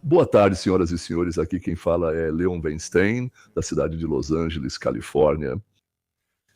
Boa tarde, senhoras e senhores. Aqui quem fala é Leon Weinstein, da cidade de Los Angeles, Califórnia.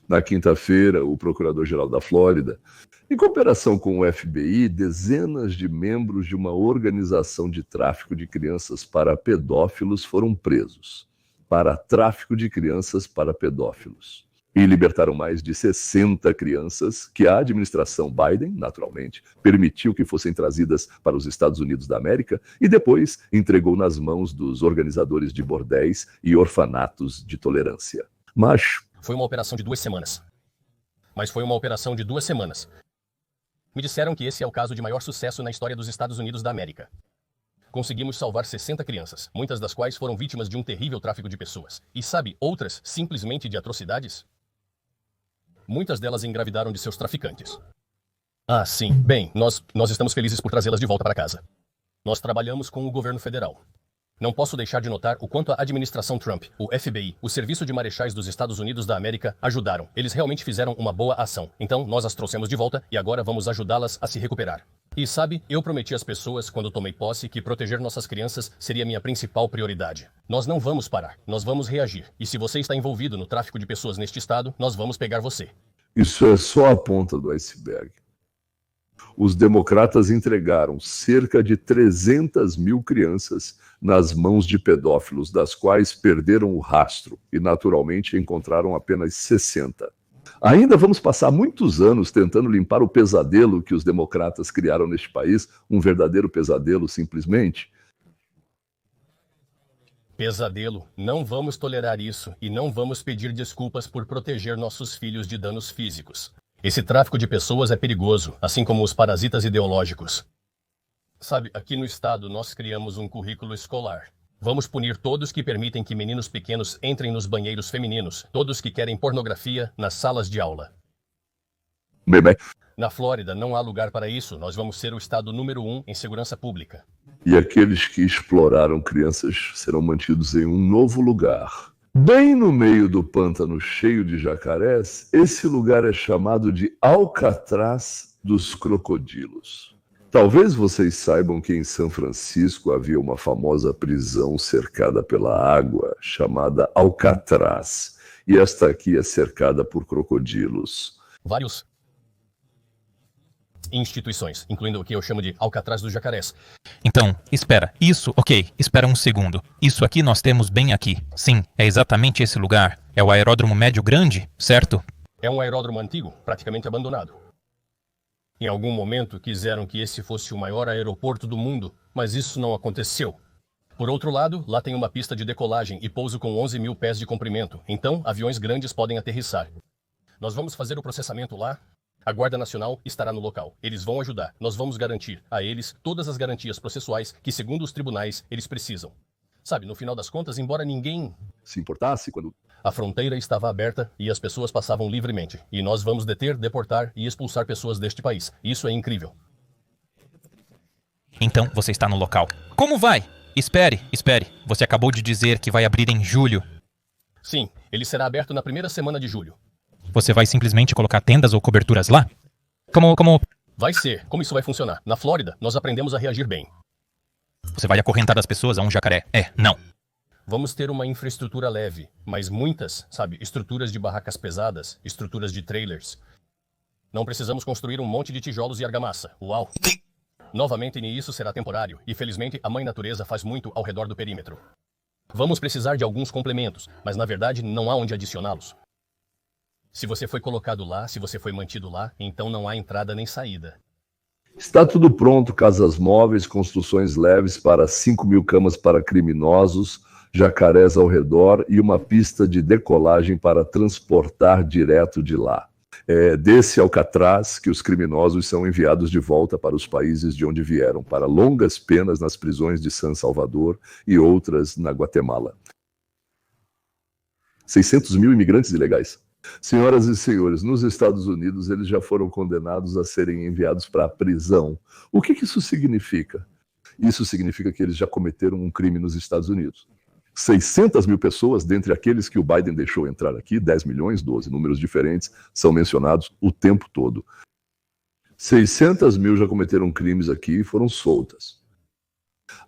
Na quinta-feira, o Procurador-Geral da Flórida, em cooperação com o FBI, dezenas de membros de uma organização de tráfico de crianças para pedófilos foram presos. Para tráfico de crianças para pedófilos. E libertaram mais de 60 crianças que a administração Biden, naturalmente, permitiu que fossem trazidas para os Estados Unidos da América e depois entregou nas mãos dos organizadores de bordéis e orfanatos de tolerância. Mas foi uma operação de 2 semanas. Mas foi uma operação de 2 semanas. Me disseram que esse é o caso de maior sucesso na história dos Estados Unidos da América. Conseguimos salvar 60 crianças, muitas das quais foram vítimas de um terrível tráfico de pessoas. E sabe, outras simplesmente de atrocidades? Muitas delas engravidaram de seus traficantes. Ah, sim. Bem, nós estamos felizes por trazê-las de volta para casa. Nós trabalhamos com o governo federal. Não posso deixar de notar o quanto a administração Trump, o FBI, o Serviço de Marechais dos Estados Unidos da América ajudaram. Eles realmente fizeram uma boa ação. Então, nós as trouxemos de volta e agora vamos ajudá-las a se recuperar. E sabe, eu prometi às pessoas, quando tomei posse, que proteger nossas crianças seria minha principal prioridade. Nós não vamos parar, nós vamos reagir. E se você está envolvido no tráfico de pessoas neste estado, nós vamos pegar você. Isso é só a ponta do iceberg. Os democratas entregaram cerca de 300 mil crianças nas mãos de pedófilos, das quais perderam o rastro e, naturalmente, encontraram apenas 60. Ainda vamos passar muitos anos tentando limpar o pesadelo que os democratas criaram neste país, um verdadeiro pesadelo, simplesmente. Pesadelo. Não vamos tolerar isso e não vamos pedir desculpas por proteger nossos filhos de danos físicos. Esse tráfico de pessoas é perigoso, assim como os parasitas ideológicos. Sabe, aqui no estado nós criamos um currículo escolar. Vamos punir todos que permitem que meninos pequenos entrem nos banheiros femininos, todos que querem pornografia nas salas de aula. Bem. Na Flórida não há lugar para isso, nós vamos ser o estado número 1 em segurança pública. E aqueles que exploraram crianças serão mantidos em um novo lugar. Bem no meio do pântano cheio de jacarés, esse lugar é chamado de Alcatraz dos Crocodilos. Talvez vocês saibam que em São Francisco havia uma famosa prisão cercada pela água, chamada Alcatraz. E esta aqui é cercada por crocodilos. Vários instituições, incluindo o que eu chamo de Alcatraz dos Jacarés. Então, espera. Isso, ok. Espera um segundo. Isso aqui nós temos bem aqui. Sim, é exatamente esse lugar. É o aeródromo médio grande, certo? É um aeródromo antigo, praticamente abandonado. Em algum momento quiseram que esse fosse o maior aeroporto do mundo, mas isso não aconteceu. Por outro lado, lá tem uma pista de decolagem e pouso com 11 mil pés de comprimento, então aviões grandes podem aterrissar. Nós vamos fazer o processamento lá. A Guarda Nacional estará no local. Eles vão ajudar. Nós vamos garantir a eles todas as garantias processuais que, segundo os tribunais, eles precisam. Sabe, no final das contas, embora ninguém se importasse quando a fronteira estava aberta e as pessoas passavam livremente. E nós vamos deter, deportar e expulsar pessoas deste país. Isso é incrível. Então você está no local. Como vai? Espere. Você acabou de dizer que vai abrir em julho. Sim, ele será aberto na primeira semana de julho. Você vai simplesmente colocar tendas ou coberturas lá? Como... Vai ser. Como isso vai funcionar? Na Flórida, nós aprendemos a reagir bem. Você vai acorrentar as pessoas a um jacaré? Não. Vamos ter uma infraestrutura leve, mas muitas, sabe, estruturas de barracas pesadas, estruturas de trailers. Não precisamos construir um monte de tijolos e argamassa. Uau! Novamente, isso será temporário, e felizmente a Mãe Natureza faz muito ao redor do perímetro. Vamos precisar de alguns complementos, mas na verdade não há onde adicioná-los. Se você foi colocado lá, se você foi mantido lá, então não há entrada nem saída. Está tudo pronto, casas móveis, construções leves para 5 mil camas para criminosos, jacarés ao redor e uma pista de decolagem para transportar direto de lá. É desse Alcatraz que os criminosos são enviados de volta para os países de onde vieram, para longas penas nas prisões de San Salvador e outras na Guatemala. 600 mil imigrantes ilegais. Senhoras e senhores, nos Estados Unidos eles já foram condenados a serem enviados para a prisão. O que isso significa? Isso significa que eles já cometeram um crime nos Estados Unidos. 600 mil pessoas, dentre aqueles que o Biden deixou entrar aqui, 10 milhões, 12, números diferentes, são mencionados o tempo todo. 600 mil já cometeram crimes aqui e foram soltas.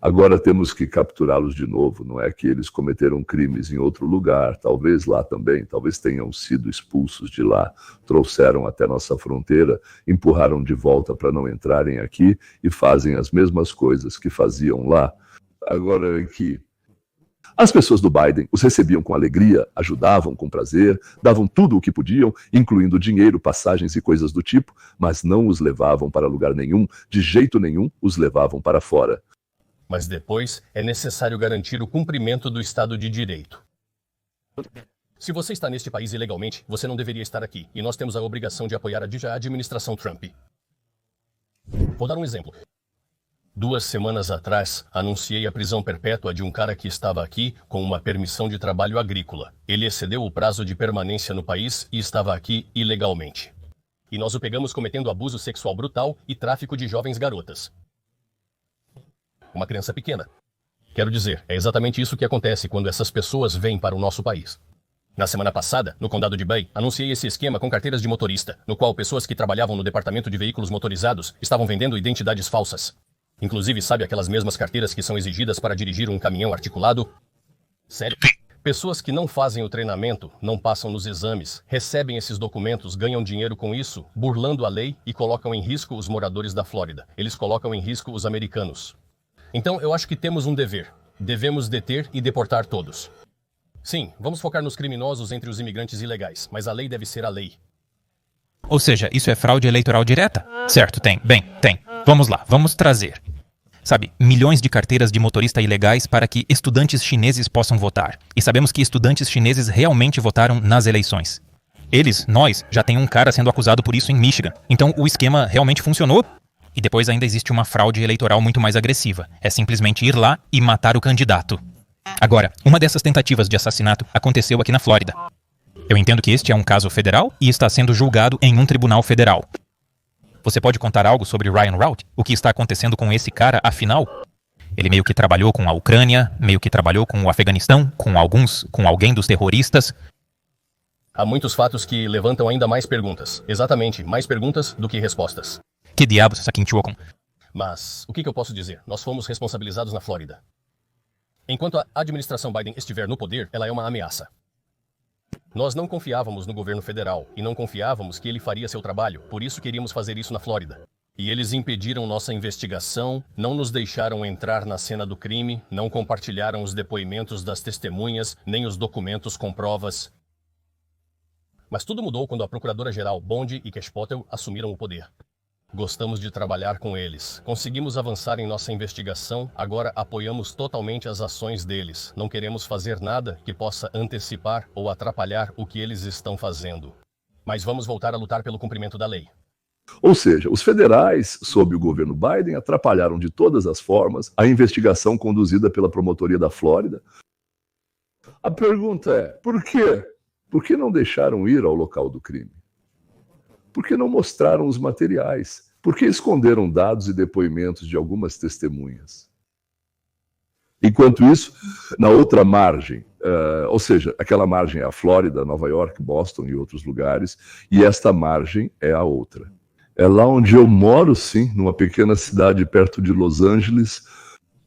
Agora temos que capturá-los de novo, não é que eles cometeram crimes em outro lugar, talvez lá também, talvez tenham sido expulsos de lá, trouxeram até nossa fronteira, empurraram de volta para não entrarem aqui e fazem as mesmas coisas que faziam lá. Agora aqui, as pessoas do Biden os recebiam com alegria, ajudavam com prazer, davam tudo o que podiam, incluindo dinheiro, passagens e coisas do tipo, mas não os levavam para lugar nenhum, de jeito nenhum os levavam para fora. Mas depois é necessário garantir o cumprimento do Estado de Direito. Se você está neste país ilegalmente, você não deveria estar aqui, e nós temos a obrigação de apoiar a administração Trump. Vou dar um exemplo. 2 semanas atrás, anunciei a prisão perpétua de um cara que estava aqui com uma permissão de trabalho agrícola. Ele excedeu o prazo de permanência no país e estava aqui ilegalmente. E nós o pegamos cometendo abuso sexual brutal e tráfico de jovens garotas. Uma criança pequena. Quero dizer, é exatamente isso que acontece quando essas pessoas vêm para o nosso país. Na semana passada, no condado de Bay, anunciei esse esquema com carteiras de motorista, no qual pessoas que trabalhavam no departamento de veículos motorizados estavam vendendo identidades falsas. Inclusive, sabe aquelas mesmas carteiras que são exigidas para dirigir um caminhão articulado? Sério? Pessoas que não fazem o treinamento, não passam nos exames, recebem esses documentos, ganham dinheiro com isso, burlando a lei e colocam em risco os moradores da Flórida. Eles colocam em risco os americanos. Então, eu acho que temos um dever. Devemos deter e deportar todos. Sim, vamos focar nos criminosos entre os imigrantes ilegais, mas a lei deve ser a lei. Ou seja, isso é fraude eleitoral direta? Certo, tem. Bem, tem. Vamos lá, vamos trazer. Sabe, milhões de carteiras de motorista ilegais para que estudantes chineses possam votar. E sabemos que estudantes chineses realmente votaram nas eleições. Nós, já tem um cara sendo acusado por isso em Michigan. Então, o esquema realmente funcionou. E depois ainda existe uma fraude eleitoral muito mais agressiva. É simplesmente ir lá e matar o candidato. Agora, uma dessas tentativas de assassinato aconteceu aqui na Flórida. Eu entendo que este é um caso federal e está sendo julgado em um tribunal federal. Você pode contar algo sobre Ryan Routh? O que está acontecendo com esse cara, afinal? Ele meio que trabalhou com a Ucrânia, meio que trabalhou com o Afeganistão, com alguém dos terroristas. Há muitos fatos que levantam ainda mais perguntas. Exatamente, mais perguntas do que respostas. Que diabos essa Quintuocon? Mas, o que eu posso dizer? Nós fomos responsabilizados na Flórida. Enquanto a administração Biden estiver no poder, ela é uma ameaça. Nós não confiávamos no governo federal e não confiávamos que ele faria seu trabalho, por isso queríamos fazer isso na Flórida. E eles impediram nossa investigação, não nos deixaram entrar na cena do crime, não compartilharam os depoimentos das testemunhas, nem os documentos com provas. Mas tudo mudou quando a procuradora-geral Bondi e Keshpotel assumiram o poder. Gostamos de trabalhar com eles. Conseguimos avançar em nossa investigação, agora apoiamos totalmente as ações deles. Não queremos fazer nada que possa antecipar ou atrapalhar o que eles estão fazendo. Mas vamos voltar a lutar pelo cumprimento da lei. Ou seja, os federais, sob o governo Biden, atrapalharam de todas as formas a investigação conduzida pela promotoria da Flórida. A pergunta é, por quê? Por que não deixaram ir ao local do crime? Por que não mostraram os materiais? Por que esconderam dados e depoimentos de algumas testemunhas? Enquanto isso, na outra margem, ou seja, aquela margem é a Flórida, Nova York, Boston e outros lugares, e esta margem é a outra. É lá onde eu moro, sim, numa pequena cidade perto de Los Angeles,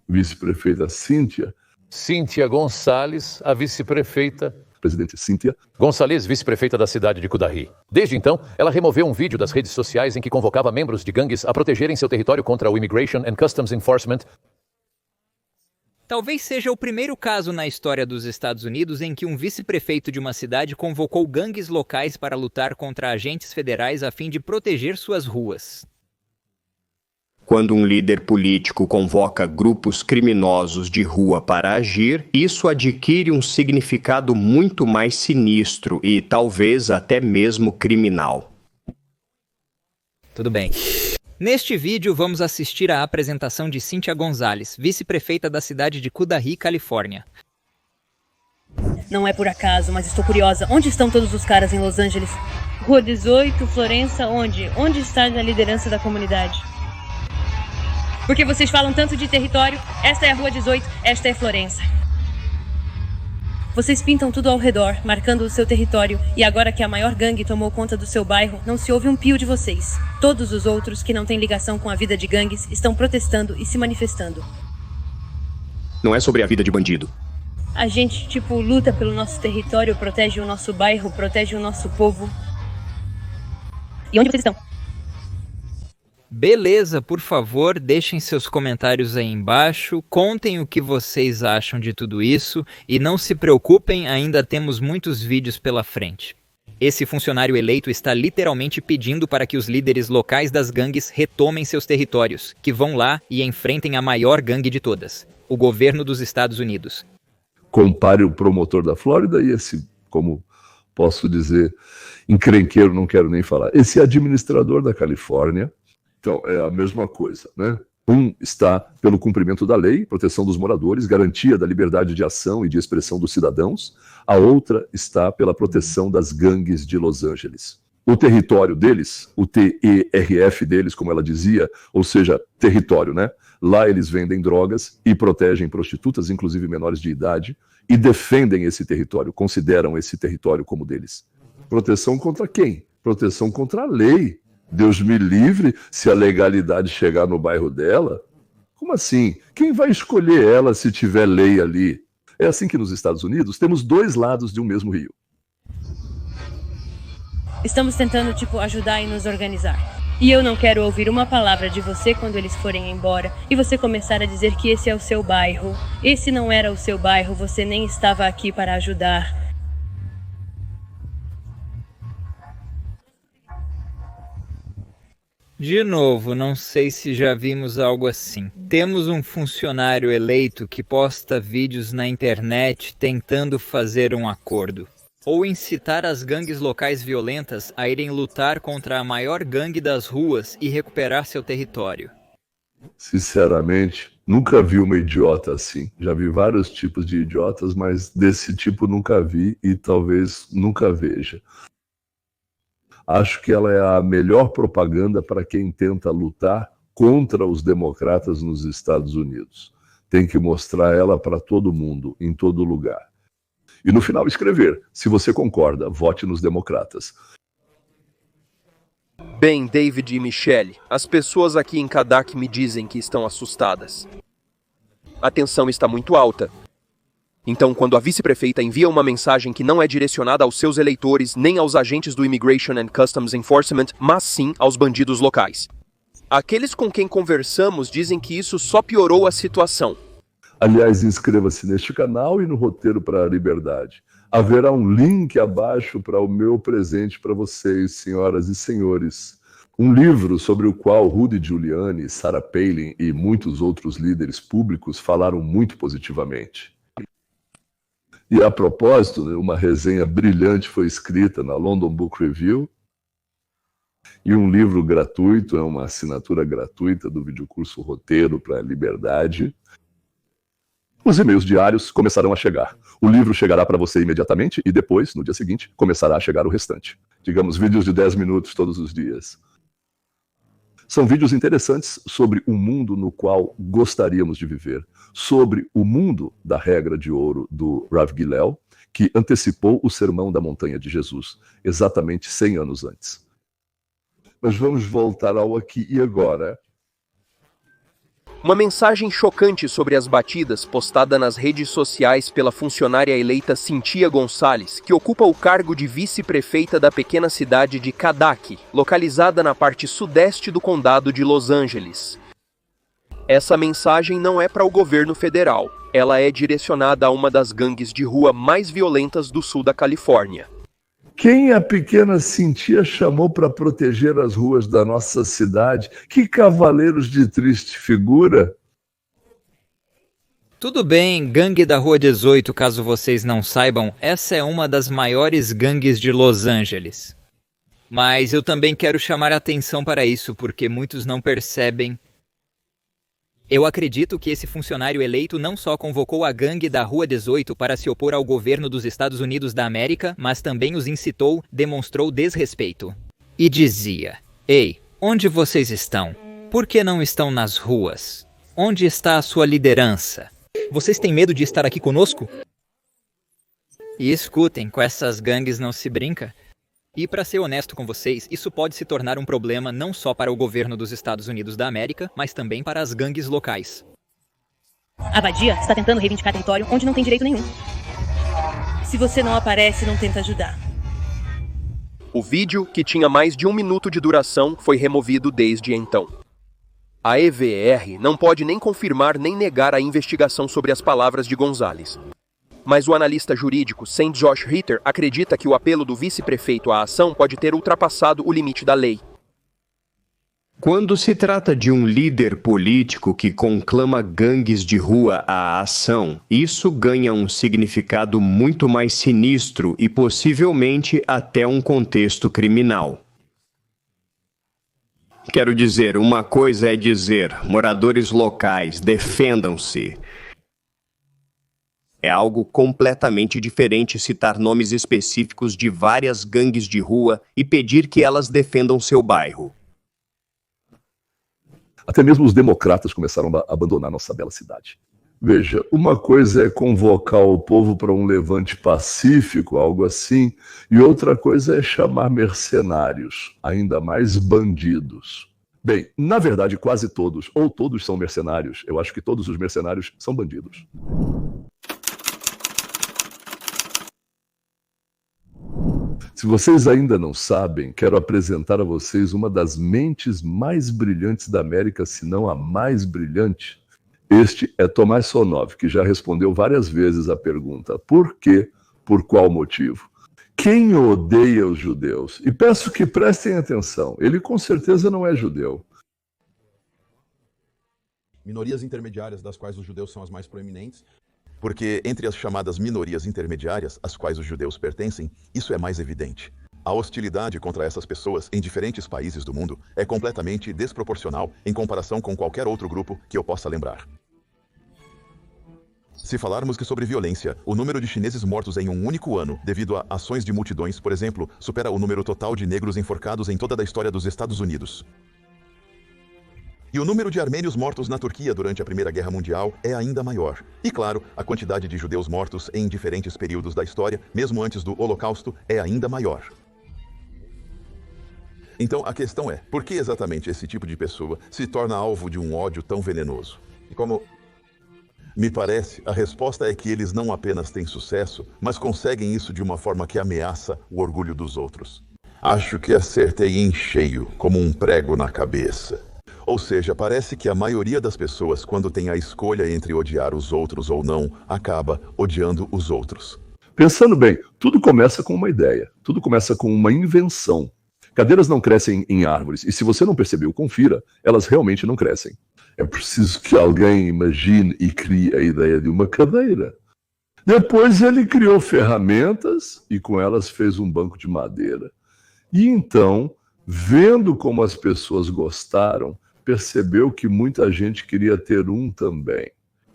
vice-prefeita Cíntia Gonçalves, a vice-prefeita. Presidente Cíntia Gonçalves, vice-prefeita da cidade de Cudahy. Desde então, ela removeu um vídeo das redes sociais em que convocava membros de gangues a protegerem seu território contra o Immigration and Customs Enforcement. Talvez seja o primeiro caso na história dos Estados Unidos em que um vice-prefeito de uma cidade convocou gangues locais para lutar contra agentes federais a fim de proteger suas ruas. Quando um líder político convoca grupos criminosos de rua para agir, isso adquire um significado muito mais sinistro e talvez até mesmo criminal. Tudo bem. Neste vídeo, vamos assistir à apresentação de Cíntia Gonçalves, vice-prefeita da cidade de Cudahy, Califórnia. Não é por acaso, mas estou curiosa. Onde estão todos os caras em Los Angeles? Rua 18, Florença, onde? Onde está a liderança da comunidade? Porque vocês falam tanto de território, esta é a Rua 18, esta é Florença. Vocês pintam tudo ao redor, marcando o seu território, e agora que a maior gangue tomou conta do seu bairro, não se ouve um pio de vocês. Todos os outros que não têm ligação com a vida de gangues estão protestando e se manifestando. Não é sobre a vida de bandido. A gente, luta pelo nosso território, protege o nosso bairro, protege o nosso povo. E onde vocês estão? Beleza, por favor, deixem seus comentários aí embaixo, contem o que vocês acham de tudo isso e não se preocupem, ainda temos muitos vídeos pela frente. Esse funcionário eleito está literalmente pedindo para que os líderes locais das gangues retomem seus territórios, que vão lá e enfrentem a maior gangue de todas, o governo dos Estados Unidos. Compare o promotor da Flórida e esse, como posso dizer, encrenqueiro, não quero nem falar. Esse administrador da Califórnia, então é a mesma coisa, né? Um está pelo cumprimento da lei, proteção dos moradores, garantia da liberdade de ação e de expressão dos cidadãos. A outra está pela proteção das gangues de Los Angeles. O território deles, o TERF deles, como ela dizia, ou seja, território, né? Lá eles vendem drogas e protegem prostitutas, inclusive menores de idade, e defendem esse território, consideram esse território como deles. Proteção contra quem? Proteção contra a lei. Deus me livre se a legalidade chegar no bairro dela. Como assim? Quem vai escolher ela se tiver lei ali? É assim que nos Estados Unidos temos dois lados de um mesmo rio. Estamos tentando, ajudar e nos organizar. E eu não quero ouvir uma palavra de você quando eles forem embora e você começar a dizer que esse é o seu bairro. Esse não era o seu bairro, você nem estava aqui para ajudar. De novo, não sei se já vimos algo assim. Temos um funcionário eleito que posta vídeos na internet tentando fazer um acordo. Ou incitar as gangues locais violentas a irem lutar contra a maior gangue das ruas e recuperar seu território. Sinceramente, nunca vi uma idiota assim. Já vi vários tipos de idiotas, mas desse tipo nunca vi e talvez nunca veja. Acho que ela é a melhor propaganda para quem tenta lutar contra os democratas nos Estados Unidos. Tem que mostrar ela para todo mundo, em todo lugar. E no final escrever, se você concorda, vote nos democratas. Bem, David e Michelle, as pessoas aqui em Kadak me dizem que estão assustadas. A tensão está muito alta. Então, quando a vice-prefeita envia uma mensagem que não é direcionada aos seus eleitores, nem aos agentes do Immigration and Customs Enforcement, mas sim aos bandidos locais. Aqueles com quem conversamos dizem que isso só piorou a situação. Aliás, inscreva-se neste canal e no Roteiro para a Liberdade. Haverá um link abaixo para o meu presente para vocês, senhoras e senhores. Um livro sobre o qual Rudy Giuliani, Sarah Palin e muitos outros líderes públicos falaram muito positivamente. E a propósito, uma resenha brilhante foi escrita na London Book Review. E um livro gratuito, é uma assinatura gratuita do videocurso Roteiro para a Liberdade. Os e-mails diários começarão a chegar. O livro chegará para você imediatamente e depois, no dia seguinte, começará a chegar o restante. Digamos, vídeos de 10 minutos todos os dias. São vídeos interessantes sobre o mundo no qual gostaríamos de viver, sobre o mundo da regra de ouro do Rav Gilel, que antecipou o Sermão da Montanha de Jesus, exatamente 100 anos antes. Mas vamos voltar ao aqui e agora. Uma mensagem chocante sobre as batidas postada nas redes sociais pela funcionária eleita Cynthia Gonçalves, que ocupa o cargo de vice-prefeita da pequena cidade de Kadak, localizada na parte sudeste do condado de Los Angeles. Essa mensagem não é para o governo federal. Ela é direcionada a uma das gangues de rua mais violentas do sul da Califórnia. Quem a pequena Cynthia chamou para proteger as ruas da nossa cidade? Que cavaleiros de triste figura! Tudo bem, Gangue da Rua 18, caso vocês não saibam, essa é uma das maiores gangues de Los Angeles. Mas eu também quero chamar a atenção para isso, porque muitos não percebem. Eu acredito que esse funcionário eleito não só convocou a gangue da Rua 18 para se opor ao governo dos Estados Unidos da América, mas também os incitou, demonstrou desrespeito. E dizia: "Ei, onde vocês estão? Por que não estão nas ruas? Onde está a sua liderança? Vocês têm medo de estar aqui conosco?" E escutem, com essas gangues não se brinca. E para ser honesto com vocês, isso pode se tornar um problema não só para o governo dos Estados Unidos da América, mas também para as gangues locais. A abadia está tentando reivindicar território onde não tem direito nenhum. Se você não aparece, não tenta ajudar. O vídeo, que tinha mais de 1 minuto de duração, foi removido desde então. A EVR não pode nem confirmar nem negar a investigação sobre as palavras de Gonzalez. Mas o analista jurídico St. Josh Ritter acredita que o apelo do vice-prefeito à ação pode ter ultrapassado o limite da lei. Quando se trata de um líder político que conclama gangues de rua à ação, isso ganha um significado muito mais sinistro e possivelmente até um contexto criminal. Quero dizer, uma coisa é dizer, moradores locais, defendam-se. É algo completamente diferente citar nomes específicos de várias gangues de rua e pedir que elas defendam seu bairro. Até mesmo os democratas começaram a abandonar nossa bela cidade. Veja, uma coisa é convocar o povo para um levante pacífico, algo assim, e outra coisa é chamar mercenários, ainda mais bandidos. Bem, na verdade, quase todos, ou todos são mercenários. Eu acho que todos os mercenários são bandidos. Se vocês ainda não sabem, quero apresentar a vocês uma das mentes mais brilhantes da América, se não a mais brilhante. Este é Tomás Sonov, que já respondeu várias vezes a pergunta: por quê? Por qual motivo? Quem odeia os judeus? E peço que prestem atenção, ele com certeza não é judeu. Minorias intermediárias, das quais os judeus são as mais proeminentes, porque entre as chamadas minorias intermediárias, às quais os judeus pertencem, isso é mais evidente. A hostilidade contra essas pessoas em diferentes países do mundo é completamente desproporcional em comparação com qualquer outro grupo que eu possa lembrar. Se falarmos que sobre violência, o número de chineses mortos em um único ano, devido a ações de multidões, por exemplo, supera o número total de negros enforcados em toda a história dos Estados Unidos. E o número de armênios mortos na Turquia durante a Primeira Guerra Mundial é ainda maior. E claro, a quantidade de judeus mortos em diferentes períodos da história, mesmo antes do Holocausto, é ainda maior. Então a questão é, por que exatamente esse tipo de pessoa se torna alvo de um ódio tão venenoso? E como me parece, a resposta é que eles não apenas têm sucesso, mas conseguem isso de uma forma que ameaça o orgulho dos outros. Acho que acertei em cheio, como um prego na cabeça. Ou seja, parece que a maioria das pessoas, quando tem a escolha entre odiar os outros ou não, acaba odiando os outros. Pensando bem, tudo começa com uma ideia, tudo começa com uma invenção. Cadeiras não crescem em árvores, e se você não percebeu, confira, elas realmente não crescem. É preciso que alguém imagine e crie a ideia de uma cadeira. Depois ele criou ferramentas e com elas fez um banco de madeira. E então, vendo como as pessoas gostaram, percebeu que muita gente queria ter um também.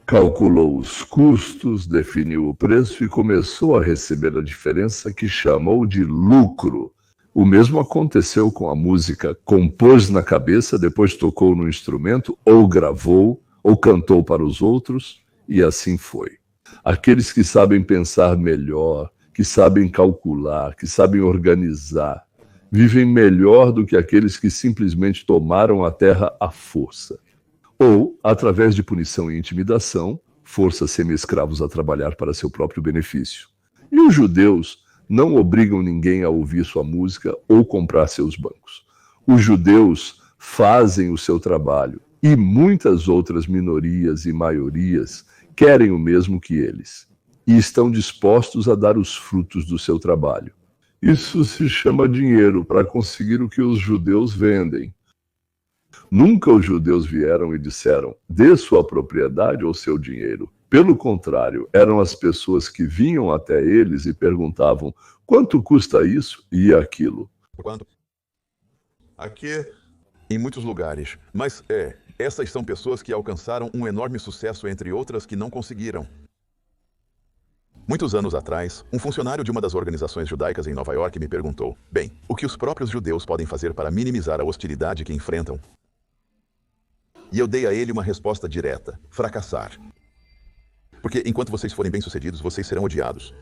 Calculou os custos, definiu o preço e começou a receber a diferença que chamou de lucro. O mesmo aconteceu com a música. Compôs na cabeça, depois tocou no instrumento, ou gravou, ou cantou para os outros, e assim foi. Aqueles que sabem pensar melhor, que sabem calcular, que sabem organizar, vivem melhor do que aqueles que simplesmente tomaram a terra à força. Ou, através de punição e intimidação, força semi-escravos a trabalhar para seu próprio benefício. E os judeus não obrigam ninguém a ouvir sua música ou comprar seus bancos. Os judeus fazem o seu trabalho e muitas outras minorias e maiorias querem o mesmo que eles e estão dispostos a dar os frutos do seu trabalho. Isso se chama dinheiro para conseguir o que os judeus vendem. Nunca os judeus vieram e disseram, dê sua propriedade ou seu dinheiro. Pelo contrário, eram as pessoas que vinham até eles e perguntavam, quanto custa isso e aquilo? Quanto? Aqui, em muitos lugares. Mas essas são pessoas que alcançaram um enorme sucesso, entre outras que não conseguiram. Muitos anos atrás, um funcionário de uma das organizações judaicas em Nova York me perguntou, bem, o que os próprios judeus podem fazer para minimizar a hostilidade que enfrentam? E eu dei a ele uma resposta direta, fracassar. Porque enquanto vocês forem bem-sucedidos, vocês serão odiados.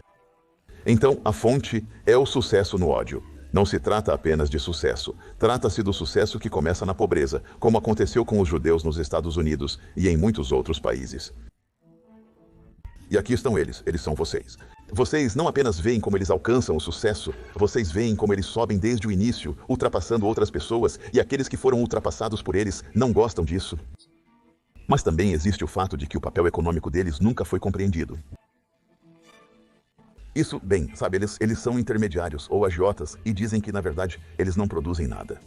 Então, a fonte é o sucesso no ódio. Não se trata apenas de sucesso. Trata-se do sucesso que começa na pobreza, como aconteceu com os judeus nos Estados Unidos e em muitos outros países. E aqui estão eles são vocês. Vocês não apenas veem como eles alcançam o sucesso, vocês veem como eles sobem desde o início, ultrapassando outras pessoas, e aqueles que foram ultrapassados por eles não gostam disso. Mas também existe o fato de que o papel econômico deles nunca foi compreendido. Isso, bem, sabe, eles são intermediários ou agiotas e dizem que, na verdade, eles não produzem nada.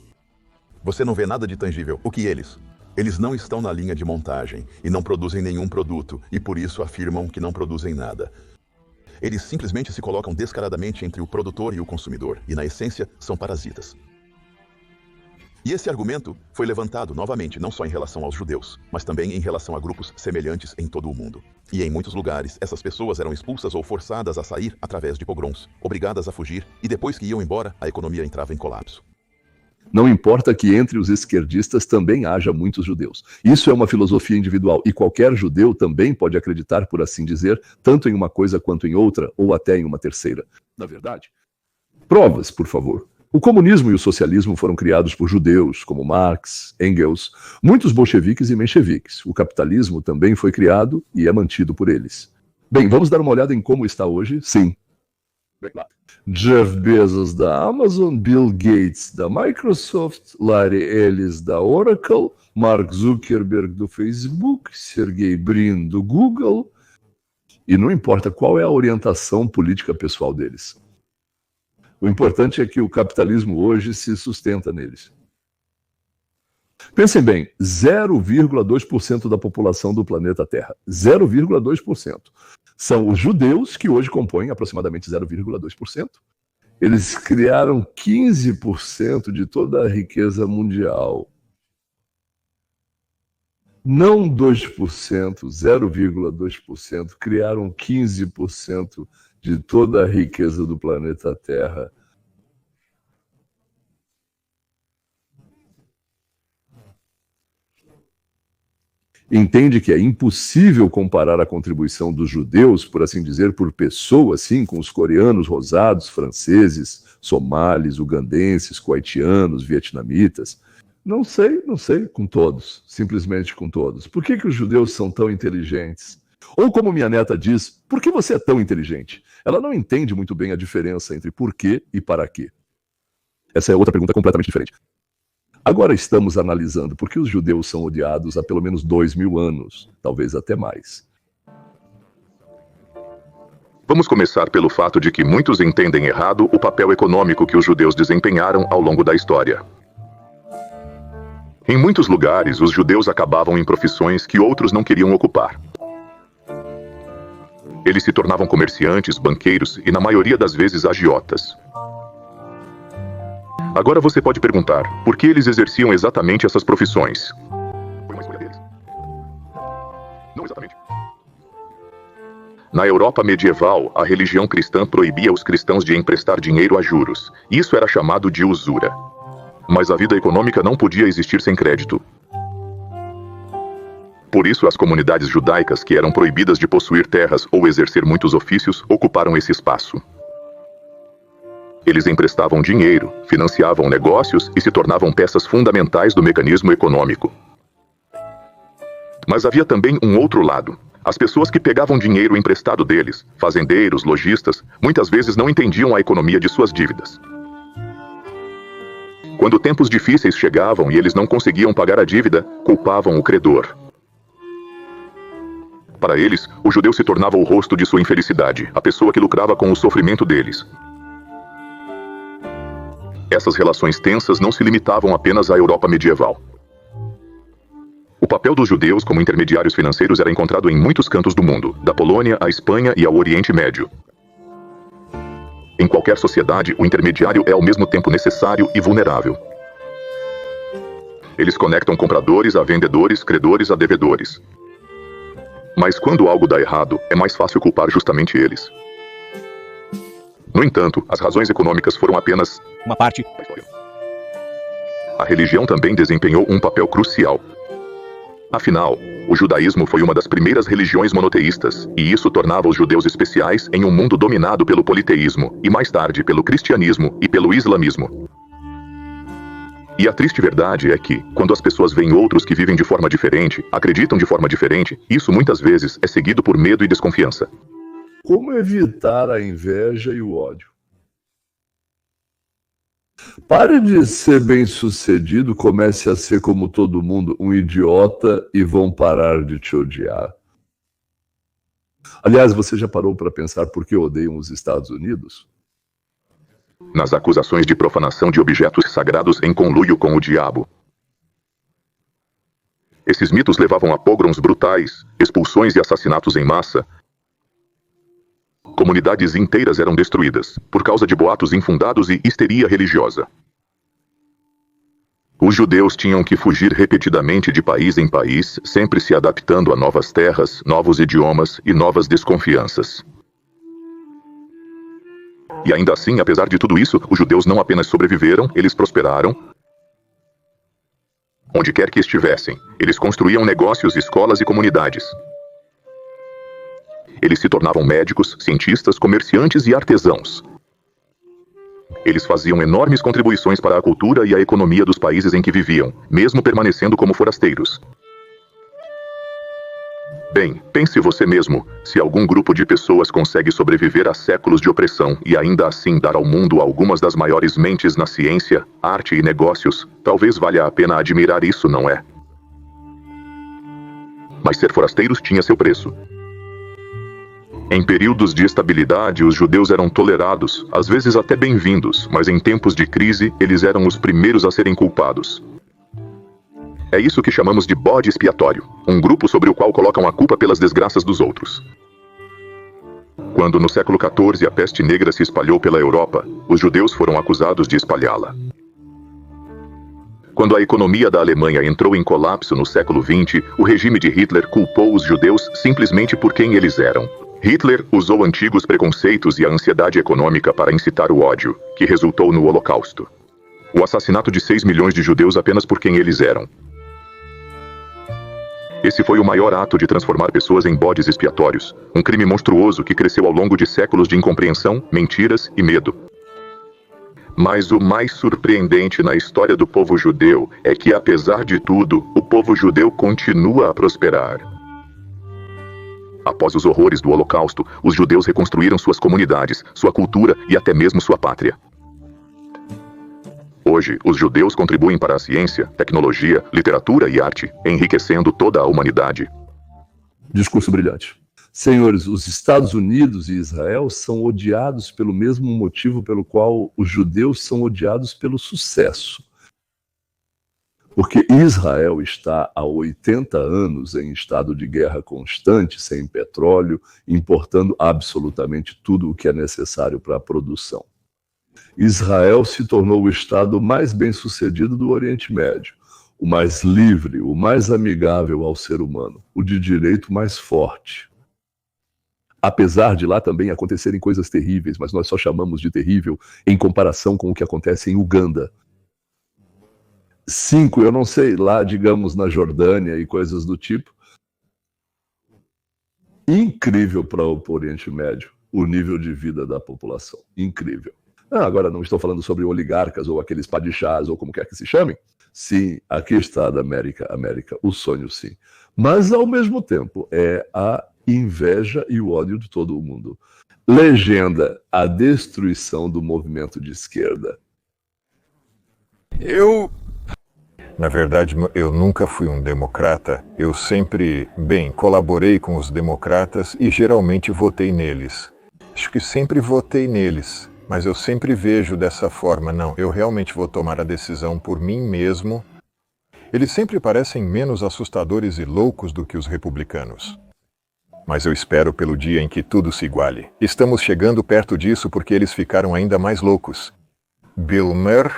Você não vê nada de tangível. O que eles? Eles não estão na linha de montagem e não produzem nenhum produto e por isso afirmam que não produzem nada. Eles simplesmente se colocam descaradamente entre o produtor e o consumidor e, na essência, são parasitas. E esse argumento foi levantado novamente não só em relação aos judeus, mas também em relação a grupos semelhantes em todo o mundo. E em muitos lugares, essas pessoas eram expulsas ou forçadas a sair através de pogroms, obrigadas a fugir, e depois que iam embora, a economia entrava em colapso. Não importa que entre os esquerdistas também haja muitos judeus. Isso é uma filosofia individual, e qualquer judeu também pode acreditar, por assim dizer, tanto em uma coisa quanto em outra, ou até em uma terceira. Na verdade, provas, por favor. O comunismo e o socialismo foram criados por judeus, como Marx, Engels, muitos bolcheviques e mencheviques. O capitalismo também foi criado e é mantido por eles. Bem, vamos dar uma olhada em como está hoje? Sim. Bem, lá. Jeff Bezos da Amazon, Bill Gates da Microsoft, Larry Ellis da Oracle, Mark Zuckerberg do Facebook, Sergey Brin do Google. E não importa qual é a orientação política pessoal deles. O importante é que o capitalismo hoje se sustenta neles. Pensem bem, 0,2% da população do planeta Terra, 0,2%, são os judeus que hoje compõem aproximadamente 0,2%. Eles criaram 15% de toda a riqueza mundial. Não 2%, 0,2%, criaram 15% de toda a riqueza do planeta Terra. Entende que é impossível comparar a contribuição dos judeus, por assim dizer, por pessoa, assim, com os coreanos rosados, franceses, somalis, ugandenses, coitianos, vietnamitas? Não sei, com todos, simplesmente com todos. Por que os judeus são tão inteligentes? Ou como minha neta diz, por que você é tão inteligente? Ela não entende muito bem a diferença entre por quê e para quê. Essa é outra pergunta completamente diferente. Agora estamos analisando por que os judeus são odiados há pelo menos 2000 anos, talvez até mais. Vamos começar pelo fato de que muitos entendem errado o papel econômico que os judeus desempenharam ao longo da história. Em muitos lugares, os judeus acabavam em profissões que outros não queriam ocupar. Eles se tornavam comerciantes, banqueiros e, na maioria das vezes, agiotas. Agora você pode perguntar, por que eles exerciam exatamente essas profissões? Foi uma escolha deles. Não exatamente. Na Europa medieval, a religião cristã proibia os cristãos de emprestar dinheiro a juros. Isso era chamado de usura. Mas a vida econômica não podia existir sem crédito. Por isso, as comunidades judaicas que eram proibidas de possuir terras ou exercer muitos ofícios ocuparam esse espaço. Eles emprestavam dinheiro, financiavam negócios e se tornavam peças fundamentais do mecanismo econômico. Mas havia também um outro lado. As pessoas que pegavam dinheiro emprestado deles, fazendeiros, lojistas, muitas vezes não entendiam a economia de suas dívidas. Quando tempos difíceis chegavam e eles não conseguiam pagar a dívida, culpavam o credor. Para eles, o judeu se tornava o rosto de sua infelicidade, a pessoa que lucrava com o sofrimento deles. Essas relações tensas não se limitavam apenas à Europa medieval. O papel dos judeus como intermediários financeiros era encontrado em muitos cantos do mundo, da Polônia à Espanha e ao Oriente Médio. Em qualquer sociedade, o intermediário é ao mesmo tempo necessário e vulnerável. Eles conectam compradores a vendedores, credores a devedores. Mas quando algo dá errado, é mais fácil culpar justamente eles. No entanto, as razões econômicas foram apenas uma parte da história. A religião também desempenhou um papel crucial. Afinal, o judaísmo foi uma das primeiras religiões monoteístas, e isso tornava os judeus especiais em um mundo dominado pelo politeísmo, e mais tarde pelo cristianismo e pelo islamismo. E a triste verdade é que, quando as pessoas veem outros que vivem de forma diferente, acreditam de forma diferente, isso muitas vezes é seguido por medo e desconfiança. Como evitar a inveja e o ódio? Pare de ser bem-sucedido, comece a ser como todo mundo, um idiota, e vão parar de te odiar. Aliás, você já parou para pensar por que odeiam os Estados Unidos? Nas acusações de profanação de objetos sagrados em conluio com o diabo. Esses mitos levavam a pogroms brutais, expulsões e assassinatos em massa. Comunidades inteiras eram destruídas, por causa de boatos infundados e histeria religiosa. Os judeus tinham que fugir repetidamente de país em país, sempre se adaptando a novas terras, novos idiomas e novas desconfianças. E ainda assim, apesar de tudo isso, os judeus não apenas sobreviveram, eles prosperaram. Onde quer que estivessem, eles construíam negócios, escolas e comunidades. Eles se tornavam médicos, cientistas, comerciantes e artesãos. Eles faziam enormes contribuições para a cultura e a economia dos países em que viviam, mesmo permanecendo como forasteiros. Bem, pense você mesmo, se algum grupo de pessoas consegue sobreviver a séculos de opressão e ainda assim dar ao mundo algumas das maiores mentes na ciência, arte e negócios, talvez valha a pena admirar isso, não é? Mas ser forasteiros tinha seu preço. Em períodos de estabilidade, os judeus eram tolerados, às vezes até bem-vindos, mas em tempos de crise, eles eram os primeiros a serem culpados. É isso que chamamos de bode expiatório, um grupo sobre o qual colocam a culpa pelas desgraças dos outros. Quando no século XIV a peste negra se espalhou pela Europa, os judeus foram acusados de espalhá-la. Quando a economia da Alemanha entrou em colapso no século XX, o regime de Hitler culpou os judeus simplesmente por quem eles eram. Hitler usou antigos preconceitos e a ansiedade econômica para incitar o ódio, que resultou no Holocausto. O assassinato de 6 milhões de judeus apenas por quem eles eram. Esse foi o maior ato de transformar pessoas em bodes expiatórios, um crime monstruoso que cresceu ao longo de séculos de incompreensão, mentiras e medo. Mas o mais surpreendente na história do povo judeu é que, apesar de tudo, o povo judeu continua a prosperar. Após os horrores do Holocausto, os judeus reconstruíram suas comunidades, sua cultura e até mesmo sua pátria. Hoje, os judeus contribuem para a ciência, tecnologia, literatura e arte, enriquecendo toda a humanidade. Discurso brilhante. Senhores, os Estados Unidos e Israel são odiados pelo mesmo motivo pelo qual os judeus são odiados pelo sucesso. Porque Israel está há 80 anos em estado de guerra constante, sem petróleo, importando absolutamente tudo o que é necessário para a produção. Israel se tornou o estado mais bem-sucedido do Oriente Médio, o mais livre, o mais amigável ao ser humano, o de direito mais forte. Apesar de lá também acontecerem coisas terríveis, mas nós só chamamos de terrível em comparação com o que acontece em Uganda. 5, eu não sei, lá, digamos, na Jordânia e coisas do tipo. Incrível para o Oriente Médio, o nível de vida da população. Incrível. Agora não estou falando sobre oligarcas ou aqueles padishás ou como quer que se chamem. Sim, aqui está da América, o sonho sim. Mas ao mesmo tempo é a inveja e o ódio de todo o mundo. Legenda, a destruição do movimento de esquerda. Na verdade, eu nunca fui um democrata. Eu sempre, colaborei com os democratas e geralmente votei neles. Acho que sempre votei neles, mas eu sempre vejo dessa forma. Não, eu realmente vou tomar a decisão por mim mesmo. Eles sempre parecem menos assustadores e loucos do que os republicanos. Mas eu espero pelo dia em que tudo se iguale. Estamos chegando perto disso porque eles ficaram ainda mais loucos. Bill Maher,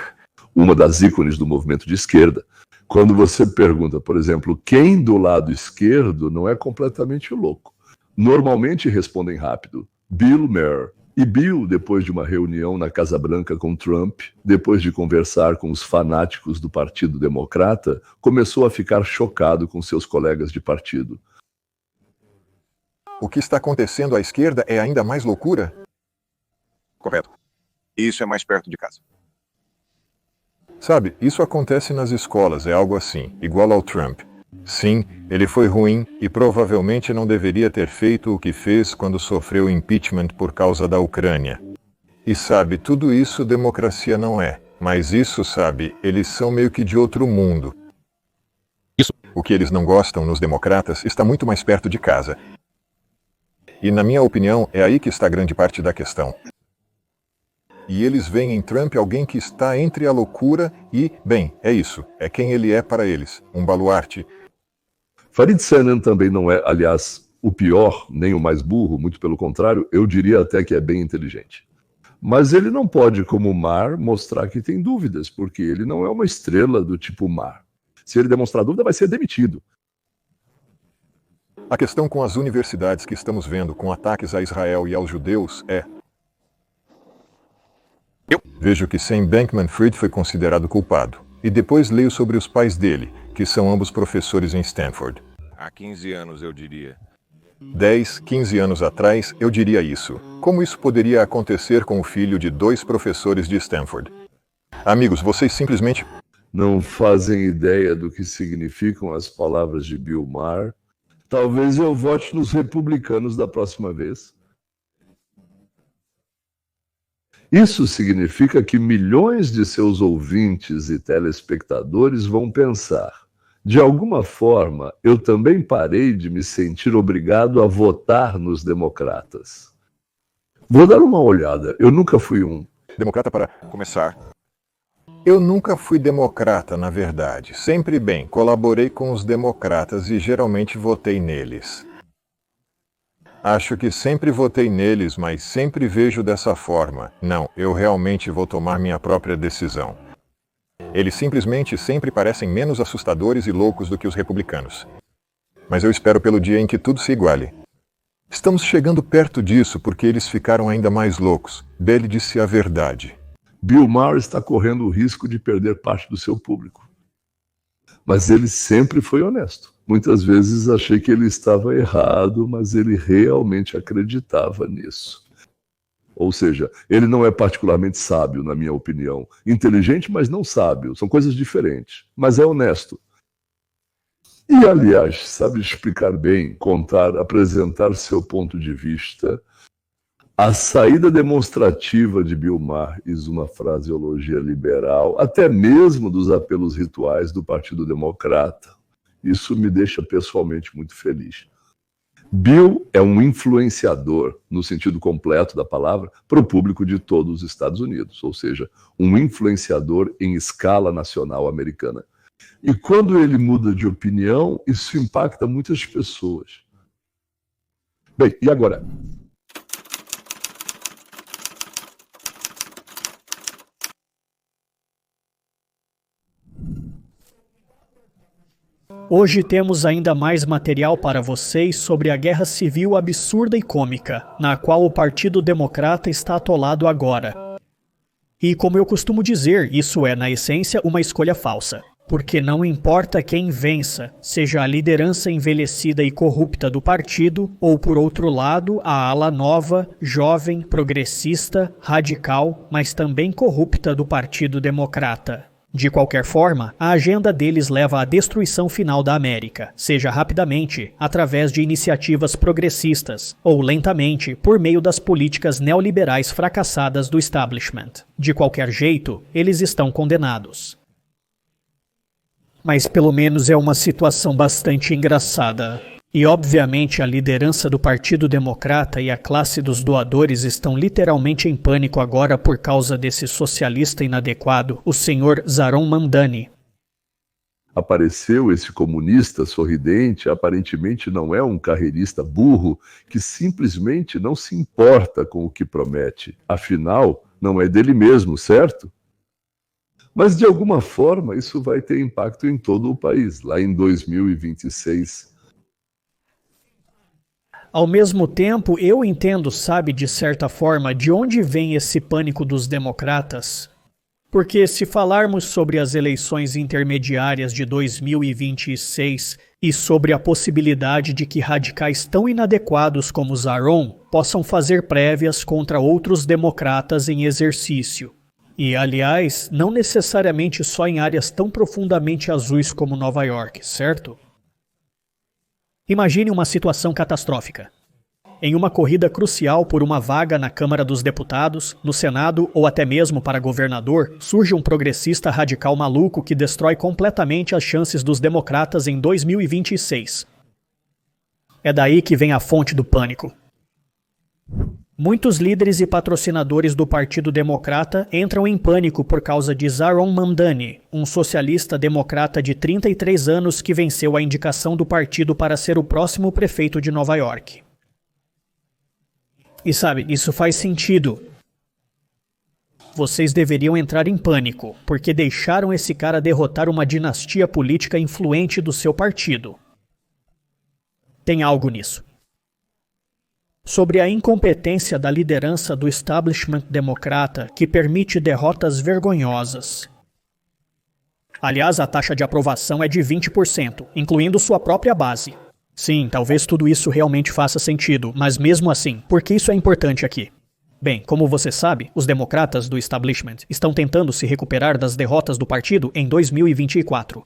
uma das ícones do movimento de esquerda, quando você pergunta, por exemplo, quem do lado esquerdo não é completamente louco. Normalmente respondem rápido, Bill Maher. E Bill, depois de uma reunião na Casa Branca com Trump, depois de conversar com os fanáticos do Partido Democrata, começou a ficar chocado com seus colegas de partido. O que está acontecendo à esquerda é ainda mais loucura? Correto. Isso é mais perto de casa. Sabe, isso acontece nas escolas, é algo assim, igual ao Trump. Sim, ele foi ruim e provavelmente não deveria ter feito o que fez quando sofreu impeachment por causa da Ucrânia. E sabe, tudo isso democracia não é. Mas isso, sabe, eles são meio que de outro mundo. O que eles não gostam nos democratas está muito mais perto de casa. E na minha opinião, é aí que está grande parte da questão. E eles veem em Trump alguém que está entre a loucura e, bem, é isso. É quem ele é para eles, um baluarte. Farid Sanahan também não é, aliás, o pior, nem o mais burro, muito pelo contrário, eu diria até que é bem inteligente. Mas ele não pode, como Maher, mostrar que tem dúvidas, porque ele não é uma estrela do tipo Maher. Se ele demonstrar dúvida, vai ser demitido. A questão com as universidades que estamos vendo com ataques a Israel e aos judeus é... Eu vejo que Sam Bankman-Fried foi considerado culpado. E depois leio sobre os pais dele, que são ambos professores em Stanford. Há 15 anos, eu diria. 10, 15 anos atrás, eu diria isso. Como isso poderia acontecer com o filho de 2 professores de Stanford? Amigos, vocês simplesmente... não fazem ideia do que significam as palavras de Bill Maher. Talvez eu vote nos republicanos da próxima vez. Isso significa que milhões de seus ouvintes e telespectadores vão pensar: de alguma forma, eu também parei de me sentir obrigado a votar nos democratas. Vou dar uma olhada. Eu nunca fui um democrata para começar. Eu nunca fui democrata, na verdade. Sempre bem, colaborei com os democratas e geralmente votei neles. Acho que sempre votei neles, mas sempre vejo dessa forma. Não, eu realmente vou tomar minha própria decisão. Eles simplesmente sempre parecem menos assustadores e loucos do que os republicanos. Mas eu espero pelo dia em que tudo se iguale. Estamos chegando perto disso porque eles ficaram ainda mais loucos. Bailey disse a verdade. Bill Maher está correndo o risco de perder parte do seu público. Mas ele sempre foi honesto. Muitas vezes achei que ele estava errado, mas ele realmente acreditava nisso. Ou seja, ele não é particularmente sábio, na minha opinião. Inteligente, mas não sábio. São coisas diferentes. Mas é honesto. E, aliás, sabe explicar bem, contar, apresentar seu ponto de vista. A saída demonstrativa de Bill Maher e uma fraseologia liberal, até mesmo dos apelos rituais do Partido Democrata. Isso me deixa pessoalmente muito feliz. Bill é um influenciador, no sentido completo da palavra, para o público de todos os Estados Unidos, ou seja, um influenciador em escala nacional americana. E quando ele muda de opinião, isso impacta muitas pessoas. Bem, e agora? Hoje temos ainda mais material para vocês sobre a guerra civil absurda e cômica, na qual o Partido Democrata está atolado agora. E como eu costumo dizer, isso é, na essência, uma escolha falsa. Porque não importa quem vença, seja a liderança envelhecida e corrupta do partido, ou por outro lado, a ala nova, jovem, progressista, radical, mas também corrupta do Partido Democrata. De qualquer forma, a agenda deles leva à destruição final da América, seja rapidamente, através de iniciativas progressistas, ou lentamente, por meio das políticas neoliberais fracassadas do establishment. De qualquer jeito, eles estão condenados. Mas pelo menos é uma situação bastante engraçada. E obviamente a liderança do Partido Democrata e a classe dos doadores estão literalmente em pânico agora por causa desse socialista inadequado, o Sr. Zaron Mamdani. Apareceu esse comunista sorridente, aparentemente não é um carreirista burro que simplesmente não se importa com o que promete. Afinal, não é dele mesmo, certo? Mas de alguma forma isso vai ter impacto em todo o país, lá em 2026. Ao mesmo tempo, eu entendo, sabe, de certa forma, de onde vem esse pânico dos democratas. Porque se falarmos sobre as eleições intermediárias de 2026 e sobre a possibilidade de que radicais tão inadequados como Zaron possam fazer prévias contra outros democratas em exercício. E, aliás, não necessariamente só em áreas tão profundamente azuis como Nova York, certo? Imagine uma situação catastrófica. Em uma corrida crucial por uma vaga na Câmara dos Deputados, no Senado ou até mesmo para governador, surge um progressista radical maluco que destrói completamente as chances dos democratas em 2026. É daí que vem a fonte do pânico. Muitos líderes e patrocinadores do Partido Democrata entram em pânico por causa de Zohran Mamdani, um socialista democrata de 33 anos que venceu a indicação do partido para ser o próximo prefeito de Nova York. E sabe, isso faz sentido. Vocês deveriam entrar em pânico, porque deixaram esse cara derrotar uma dinastia política influente do seu partido. Tem algo nisso. Sobre a incompetência da liderança do establishment democrata que permite derrotas vergonhosas. Aliás, a taxa de aprovação é de 20%, incluindo sua própria base. Sim, talvez tudo isso realmente faça sentido, mas mesmo assim, por que isso é importante aqui? Bem, como você sabe, os democratas do establishment estão tentando se recuperar das derrotas do partido em 2024.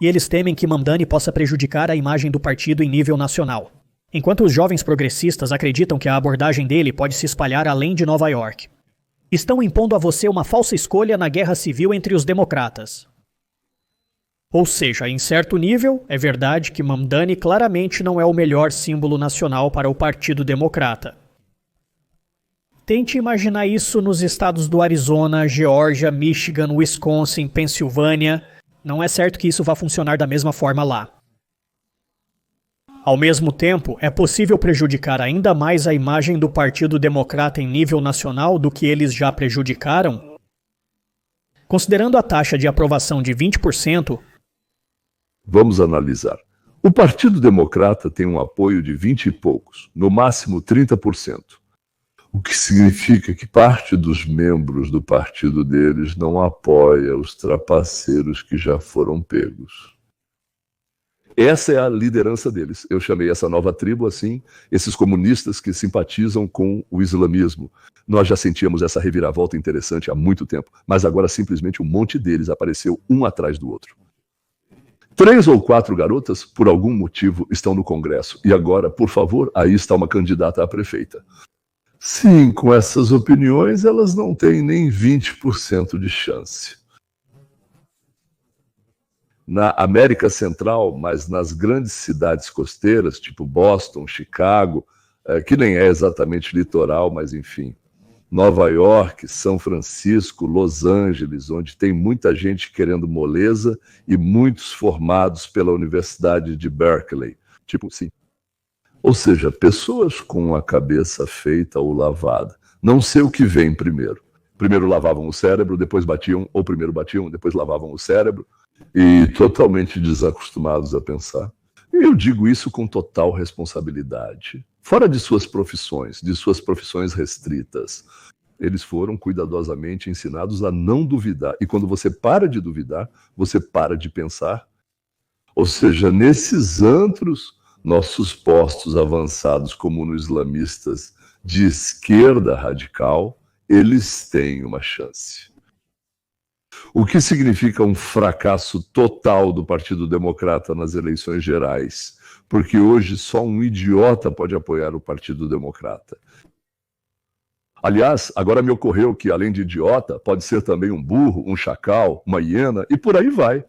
E eles temem que Mamdani possa prejudicar a imagem do partido em nível nacional. Enquanto os jovens progressistas acreditam que a abordagem dele pode se espalhar além de Nova York. Estão impondo a você uma falsa escolha na guerra civil entre os democratas. Ou seja, em certo nível, é verdade que Mamdani claramente não é o melhor símbolo nacional para o Partido Democrata. Tente imaginar isso nos estados do Arizona, Geórgia, Michigan, Wisconsin, Pensilvânia. Não é certo que isso vá funcionar da mesma forma lá. Ao mesmo tempo, é possível prejudicar ainda mais a imagem do Partido Democrata em nível nacional do que eles já prejudicaram? Considerando a taxa de aprovação de 20%... Vamos analisar. O Partido Democrata tem um apoio de 20 e poucos, no máximo 30%. O que significa que parte dos membros do partido deles não apoia os trapaceiros que já foram pegos. Essa é a liderança deles. Eu chamei essa nova tribo assim, esses comunistas que simpatizam com o islamismo. Nós já sentíamos essa reviravolta interessante há muito tempo, mas agora simplesmente um monte deles apareceu um atrás do outro. 3 ou 4 garotas, por algum motivo, estão no Congresso. E agora, por favor, aí está uma candidata a prefeita. Sim, com essas opiniões, elas não têm nem 20% de chance. Na América Central, mas nas grandes cidades costeiras, tipo Boston, Chicago, que nem é exatamente litoral, mas enfim, Nova York, São Francisco, Los Angeles, onde tem muita gente querendo moleza e muitos formados pela Universidade de Berkeley, tipo sim. Ou seja, pessoas com a cabeça feita ou lavada. Não sei o que vem primeiro. Primeiro lavavam o cérebro, depois batiam, ou primeiro batiam, depois lavavam o cérebro, e totalmente desacostumados a pensar. E eu digo isso com total responsabilidade. Fora de suas profissões restritas, eles foram cuidadosamente ensinados a não duvidar. E quando você para de duvidar, você para de pensar. Ou seja, nesses antros, nossos postos avançados comuno-islamistas de esquerda radical, eles têm uma chance. O que significa um fracasso total do Partido Democrata nas eleições gerais, porque hoje só um idiota pode apoiar o Partido Democrata. Aliás, agora me ocorreu que, além de idiota, pode ser também um burro, um chacal, uma hiena, e por aí vai.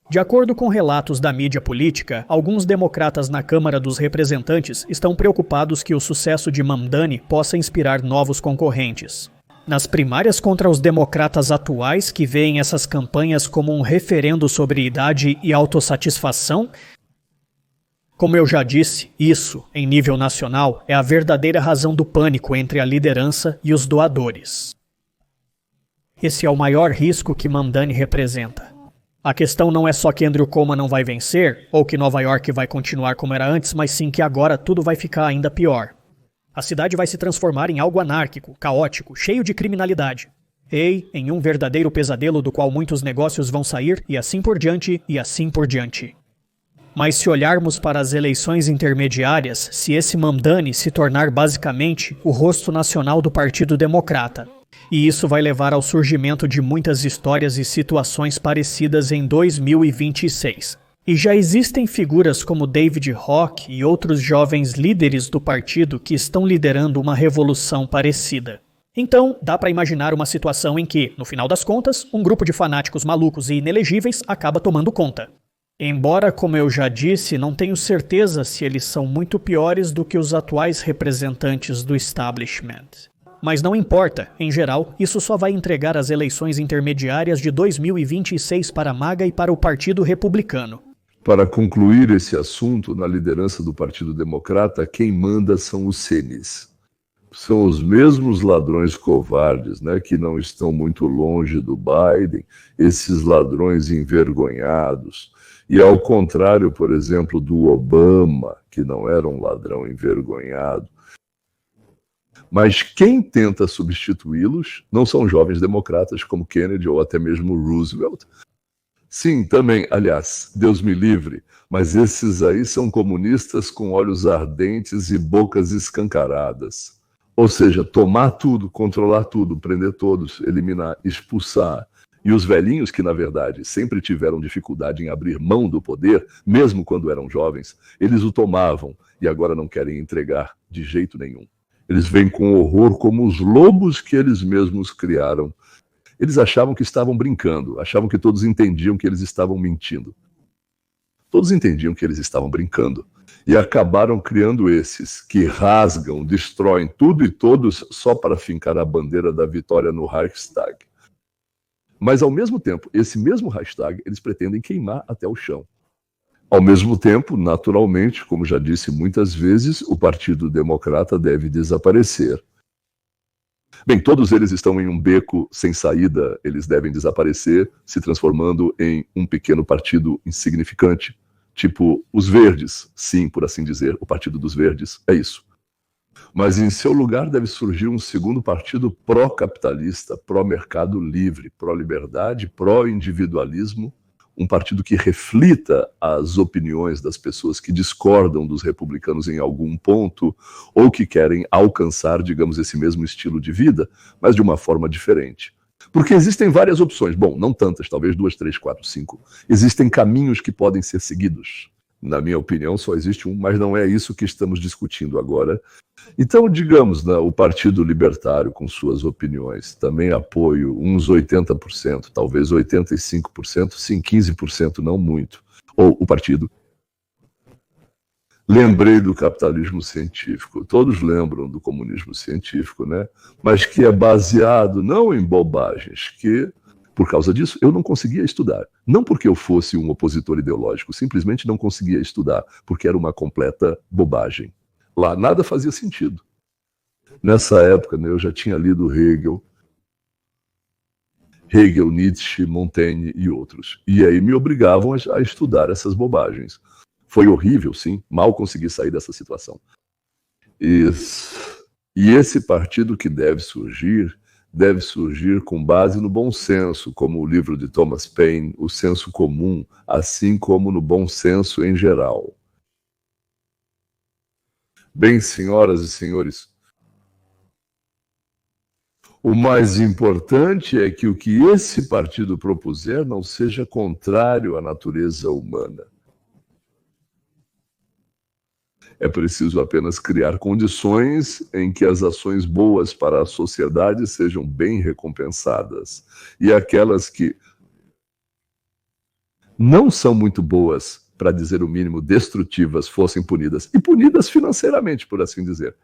De acordo com relatos da mídia política, alguns democratas na Câmara dos Representantes estão preocupados que o sucesso de Mamdani possa inspirar novos concorrentes. Nas primárias contra os democratas atuais, que veem essas campanhas como um referendo sobre idade e autossatisfação, como eu já disse, isso, em nível nacional, é a verdadeira razão do pânico entre a liderança e os doadores. Esse é o maior risco que Mamdani representa. A questão não é só que Andrew Cuomo não vai vencer, ou que Nova York vai continuar como era antes, mas sim que agora tudo vai ficar ainda pior. A cidade vai se transformar em algo anárquico, caótico, cheio de criminalidade. Em um verdadeiro pesadelo do qual muitos negócios vão sair, e assim por diante, e assim por diante. Mas se olharmos para as eleições intermediárias, se esse Mamdani se tornar basicamente o rosto nacional do Partido Democrata, E isso vai levar ao surgimento de muitas histórias e situações parecidas em 2026. E já existem figuras como David Hawke e outros jovens líderes do partido que estão liderando uma revolução parecida. Então, dá para imaginar uma situação em que, no final das contas, um grupo de fanáticos malucos e inelegíveis acaba tomando conta. Embora, como eu já disse, não tenho certeza se eles são muito piores do que os atuais representantes do establishment. Mas não importa, em geral, isso só vai entregar as eleições intermediárias de 2026 para a MAGA e para o Partido Republicano. Para concluir esse assunto, na liderança do Partido Democrata, quem manda são os senis. São os mesmos ladrões covardes, né, que não estão muito longe do Biden, esses ladrões envergonhados. E ao contrário, por exemplo, do Obama, que não era um ladrão envergonhado. Mas quem tenta substituí-los não são jovens democratas como Kennedy ou até mesmo Roosevelt. Sim, também, aliás, Deus me livre, mas esses aí são comunistas com olhos ardentes e bocas escancaradas. Ou seja, tomar tudo, controlar tudo, prender todos, eliminar, expulsar. E os velhinhos que, na verdade, sempre tiveram dificuldade em abrir mão do poder, mesmo quando eram jovens, eles o tomavam e agora não querem entregar de jeito nenhum. Eles veem com horror como os lobos que eles mesmos criaram. Eles achavam que estavam brincando, achavam que todos entendiam que eles estavam mentindo. Todos entendiam que eles estavam brincando. E acabaram criando esses que rasgam, destroem tudo e todos só para fincar a bandeira da vitória no Reichstag. Mas, ao mesmo tempo, esse mesmo Reichstag, eles pretendem queimar até o chão. Ao mesmo tempo, naturalmente, como já disse muitas vezes, o Partido Democrata deve desaparecer. Bem, todos eles estão em um beco sem saída, eles devem desaparecer, se transformando em um pequeno partido insignificante, tipo os Verdes, sim, por assim dizer, o Partido dos Verdes, é isso. Mas em seu lugar deve surgir um segundo partido pró-capitalista, pró-mercado livre, pró-liberdade, pró-individualismo, um partido que reflita as opiniões das pessoas que discordam dos republicanos em algum ponto ou que querem alcançar, digamos, esse mesmo estilo de vida, mas de uma forma diferente. Porque existem várias opções, bom, não tantas, talvez 2, 3, 4, 5. Existem caminhos que podem ser seguidos. Na minha opinião, só existe um, mas não é isso que estamos discutindo agora. Então, digamos, né, o Partido Libertário, com suas opiniões, também apoio uns 80%, talvez 85%, sim, 15%, não muito. Ou o partido. Lembrei do capitalismo científico. Todos lembram do comunismo científico, né? Mas que é baseado não em bobagens, que... Por causa disso, eu não conseguia estudar. Não porque eu fosse um opositor ideológico, simplesmente não conseguia estudar, porque era uma completa bobagem. Lá nada fazia sentido. Nessa época, né, eu já tinha lido Hegel, Nietzsche, Montaigne e outros. E aí me obrigavam a estudar essas bobagens. Foi horrível, sim, mal consegui sair dessa situação. E esse partido que deve surgir com base no bom senso, como o livro de Thomas Paine, O Senso Comum, assim como no bom senso em geral. Bem, senhoras e senhores, o mais importante é que o que esse partido propuser não seja contrário à natureza humana. É preciso apenas criar condições em que as ações boas para a sociedade sejam bem recompensadas. E aquelas que não são muito boas, para dizer o mínimo, destrutivas, fossem punidas. E punidas financeiramente, por assim dizer.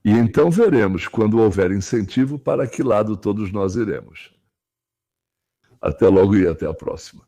E então veremos, quando houver incentivo, para que lado todos nós iremos. Até logo e até a próxima.